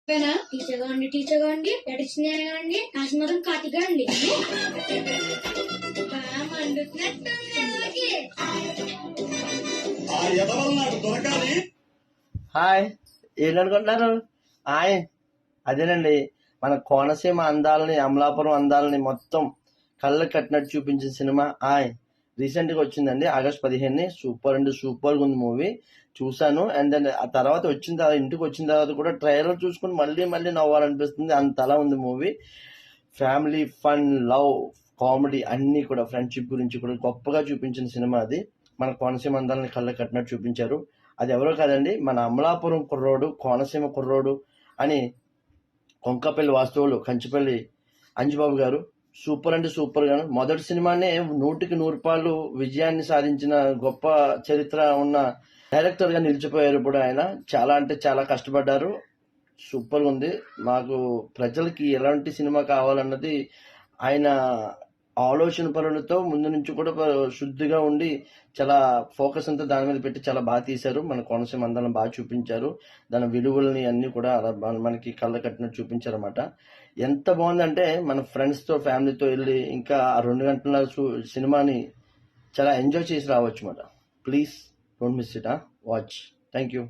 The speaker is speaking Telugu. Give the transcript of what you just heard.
టీచర్ గా ఉండి ఎడిషనల్ గా ఉండి కాశ్మీరం కాటిగా ఉండి హాయ్, ఏంటనుకుంటున్నారు? హాయ్, అదేనండి మన కోనసీమ అందాలని, అమలాపురం అందాలని మొత్తం కళ్ళ కట్టినట్టు చూపించిన సినిమా హాయ్. రీసెంట్గా వచ్చిందండి, ఆగస్ట్ 15. సూపర్ అండి, సూపర్గా ఉంది మూవీ. చూశాను. అండ్ దెన్ ఆ తర్వాత ఇంటికి వచ్చిన తర్వాత కూడా ట్రైలర్ చూసుకుని మళ్ళీ మళ్ళీ నవ్వాలనిపిస్తుంది, అంతలా ఉంది movie. Family, fun, love, comedy అన్నీ కూడా, ఫ్రెండ్షిప్ గురించి కూడా గొప్పగా చూపించిన సినిమా అది. మన కోనసీమ అందాలని కళ్ళ కట్టినట్టు చూపించారు. అది ఎవరో కాదండి, మన అమలాపురం కుర్రోడు, కోనసీమ కుర్రోడు అని కొంకపల్లి వాస్తవులు కంచిపల్లి అంజిబాబు గారు. సూపర్ అంటే సూపర్ గాను. మొదటి సినిమానే 100% విజయాన్ని సాధించిన గొప్ప చరిత్ర ఉన్న డైరెక్టర్ గా నిలిచిపోయారు. ఇప్పుడు ఆయన చాలా అంటే చాలా కష్టపడ్డారు. సూపర్ ఉంది. మాకు ప్రజలకి ఎలాంటి సినిమా కావాలన్నది ఆయన ఆలోచన పరులతో ముందు నుంచి కూడా శుద్ధిగా ఉండి చాలా ఫోకస్ అంతా దాని మీద పెట్టి చాలా బాగా తీశారు. మన కోనసీమ అందాలను బాగా చూపించారు. దాని విలువల్ని అన్ని కూడా అలా మనకి కళ్ళ కట్టినట్టు చూపించారు అన్నమాట. ఎంత బాగుందంటే మన ఫ్రెండ్స్తో, ఫ్యామిలీతో వెళ్ళి ఇంకా ఆ 2 గంటల సినిమాని చాలా ఎంజాయ్ చేసి రావచ్చు అన్నమాట. Please don't miss it. Watch. Thank you.